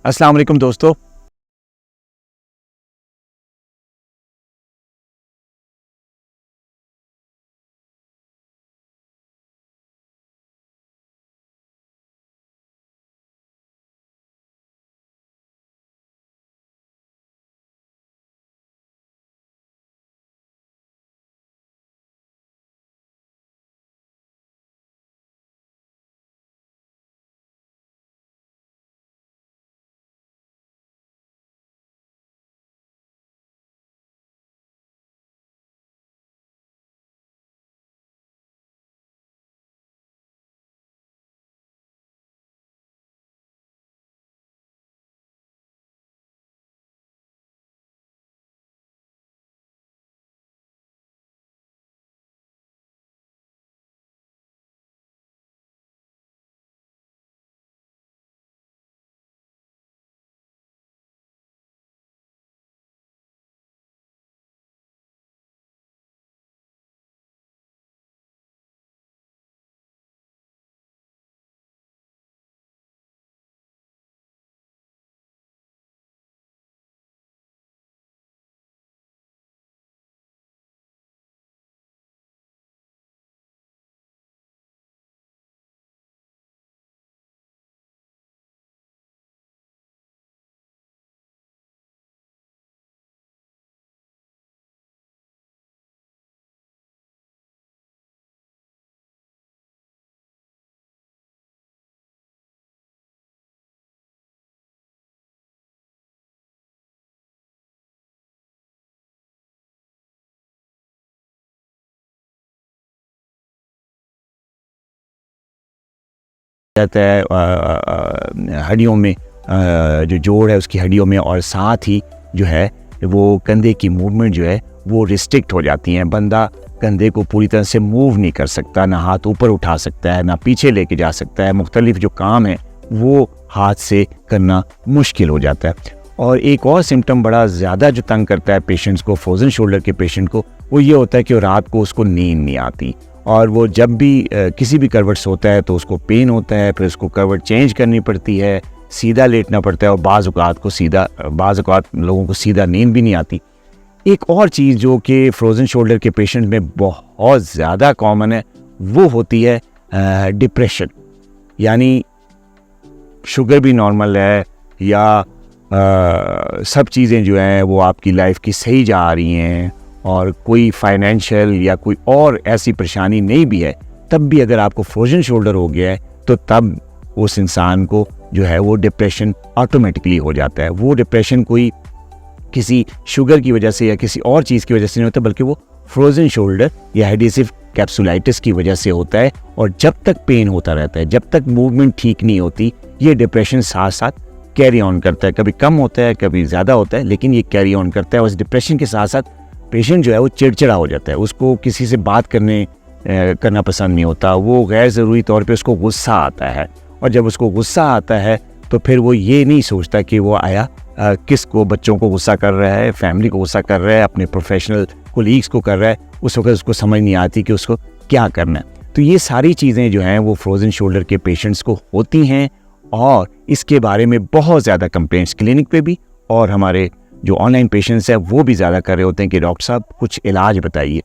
अस्सलाम वालेकुम दोस्तों। जाता है हड्डियों में, जो जोड़ है उसकी हड्डियों में, और साथ ही जो है वो कंधे की मूवमेंट जो है वो रिस्ट्रिक्ट हो जाती हैं। बंदा कंधे को पूरी तरह से मूव नहीं कर सकता, ना हाथ ऊपर उठा सकता है, ना पीछे लेके जा सकता है। मुख्तलिफ जो काम है वो हाथ से करना मुश्किल हो जाता है। और एक और सिम्टम बड़ा ज़्यादा जो तंग करता है पेशेंट्स को, फ्रोज़न शोल्डर के पेशेंट को, वो ये होता है कि रात को उसको नींद नहीं आती, और वो जब भी किसी भी करवट सोता है तो उसको पेन होता है, फिर उसको करवट चेंज करनी पड़ती है, सीधा लेटना पड़ता है, और बाज़ औक़ात लोगों को सीधा नींद भी नहीं आती। एक और चीज़ जो कि फ्रोज़न शोल्डर के पेशेंट में बहुत ज़्यादा कॉमन है वो होती है डिप्रेशन। यानी शुगर भी नॉर्मल है या सब चीज़ें जो हैं वो आपकी लाइफ की सही जा रही हैं, और कोई फाइनेंशियल या कोई और ऐसी परेशानी नहीं भी है, तब भी अगर आपको फ्रोज़न शोल्डर हो गया है तो तब उस इंसान को जो है वो डिप्रेशन ऑटोमेटिकली हो जाता है। वो डिप्रेशन कोई किसी शुगर की वजह से या किसी और चीज़ की वजह से नहीं होता, बल्कि वो फ्रोज़न शोल्डर या एडिसिव कैप्सुलाइटिस की वजह से होता है। और जब तक पेन होता रहता है, जब तक मूवमेंट ठीक नहीं होती, ये डिप्रेशन साथ साथ कैरी ऑन करता है। कभी कम होता है, कभी ज़्यादा होता है, लेकिन ये कैरी ऑन करता है। और इस डिप्रेशन के साथ साथ पेशेंट जो है वो चिड़चिड़ा हो जाता है, उसको किसी से बात करना पसंद नहीं होता, वो गैर ज़रूरी तौर पे उसको गुस्सा आता है। और जब उसको गुस्सा आता है तो फिर वो ये नहीं सोचता कि वो आया किसको, बच्चों को गुस्सा कर रहा है, फैमिली को गुस्सा कर रहा है, अपने प्रोफेशनल कोलीग्स को कर रहा है। उस वक्त उसको समझ नहीं आती कि उसको क्या करना है। तो ये सारी चीज़ें जो हैं वो फ्रोज़न शोल्डर के पेशेंट्स को होती हैं, और इसके बारे में बहुत ज़्यादा कंप्लेंट्स क्लिनिक पे भी और हमारे जो ऑनलाइन पेशेंट्स हैं वो भी ज़्यादा कर रहे होते हैं कि डॉक्टर साहब कुछ इलाज बताइए।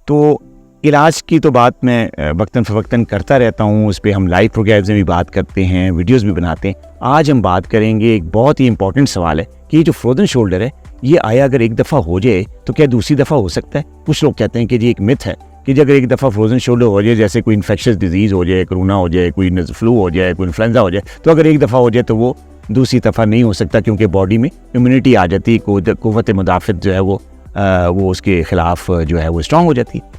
तो इलाज की तो बात मैं वक्तन फ़वक्तन करता रहता हूँ, उस पर हम लाइव प्रोग्राम्स में भी बात करते हैं, वीडियोस भी बनाते हैं। आज हम बात करेंगे, एक बहुत ही इंपॉर्टेंट सवाल है कि ये जो फ्रोज़न शोल्डर है ये आया अगर एक दफ़ा हो जाए तो क्या दूसरी दफ़ा हो सकता है। कुछ लोग कहते हैं कि जी एक मिथ है कि अगर एक दफ़ा फ्रोज़न शोल्डर हो जाए, जैसे कोई इन्फेक्शियस डिजीज़ हो जाए, कोरोना हो जाए, कोई फ्लू हो जाए, कोई इन्फ्लुएंजा हो जाए, तो अगर एक दफ़ा हो जाए तो वो दूसरी दफ़ा नहीं हो सकता, क्योंकि बॉडी में इम्यूनिटी आ जाती है, क़ुव्वत मुदाफ़त जो है वो उसके ख़िलाफ़ जो है वो स्ट्रॉन्ग हो जाती है।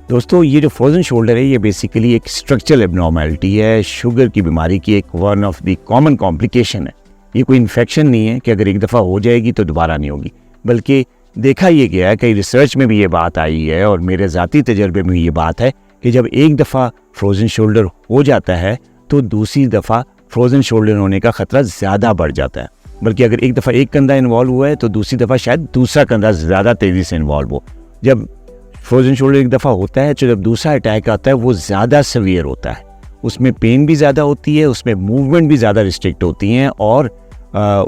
दोस्तों, ये जो फ्रोज़न शोल्डर है ये बेसिकली एक स्ट्रक्चरल एब्नॉर्मैलिटी है, शुगर की बीमारी की एक one of the common complication है। ये कोई इन्फेक्शन नहीं है कि अगर एक दफ़ा हो जाएगी तो दोबारा नहीं होगी, बल्कि देखा ये गया है, कई रिसर्च में भी ये बात आई है और मेरे ज़ाती तजर्बे में ये बात है कि जब एक दफ़ा फ्रोज़न शोल्डर हो जाता है तो दूसरी दफ़ा फ्रोज़न शोल्डर होने का ख़तरा ज़्यादा बढ़ जाता है। बल्कि अगर एक दफ़ा एक कंधा इन्वॉल्व हुआ है तो दूसरी दफ़ा शायद दूसरा कंधा ज़्यादा तेज़ी से इन्वॉल्व हो। जब फ्रोज़न शोल्डर एक दफ़ा होता है तो जब दूसरा अटैक आता है वो ज़्यादा सवियर होता है, उसमें पेन भी ज़्यादा होती है, उसमें मूवमेंट भी ज़्यादा रिस्ट्रिक्ट होती हैं और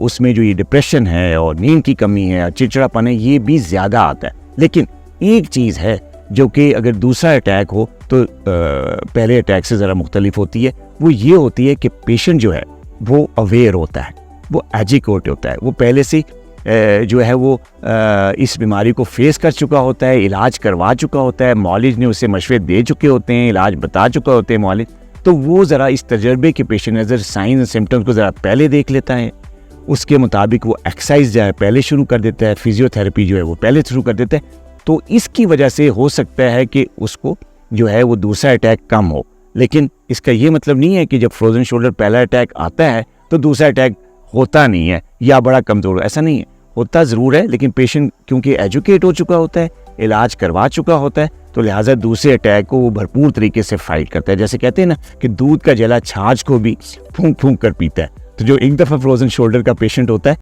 उसमें जो ये डिप्रेशन है और नींद की कमी है, चिड़चिड़ापन है, ये भी ज़्यादा आता है। लेकिन एक चीज़ है जो कि अगर दूसरा अटैक हो तो पहले अटैक से ज़रा मुख्तलिफ होती है, वो ये होती है कि पेशेंट जो है वो अवेयर होता है, वो एजिटेट होता है, वो पहले से जो है वो इस बीमारी को फेस कर चुका होता है, इलाज करवा चुका होता है, मौलिज ने उसे मशवरे दे चुके होते हैं, इलाज बता चुका होते हैं मौलिज, तो वो ज़रा इस तजर्बे के पेश नज़र साइन एंड सिम्टम्स को ज़रा पहले देख लेता है, उसके मुताबिक वो एक्सरसाइज जो है पहले शुरू कर देता है, फिजियोथेरेपी जो है वो पहले शुरू कर देता है। तो इसकी वजह से हो सकता है कि उसको जो है वो दूसरा अटैक कम हो। लेकिन इसका ये मतलब नहीं है कि जब फ्रोजन शोल्डर पहला अटैक आता है तो दूसरा अटैक होता नहीं है या बड़ा कमज़ोर, ऐसा नहीं है, होता ज़रूर है, लेकिन पेशेंट क्योंकि एजुकेट हो चुका होता है, इलाज करवा चुका होता है, तो लिहाजा दूसरे अटैक को वो भरपूर तरीके से फाइट करता है। जैसे कहते हैं ना कि दूध का जला छाछ को भी फूंक फूंक कर पीता है, तो जो एक दफ़ा फ्रोजन शोल्डर का पेशेंट होता है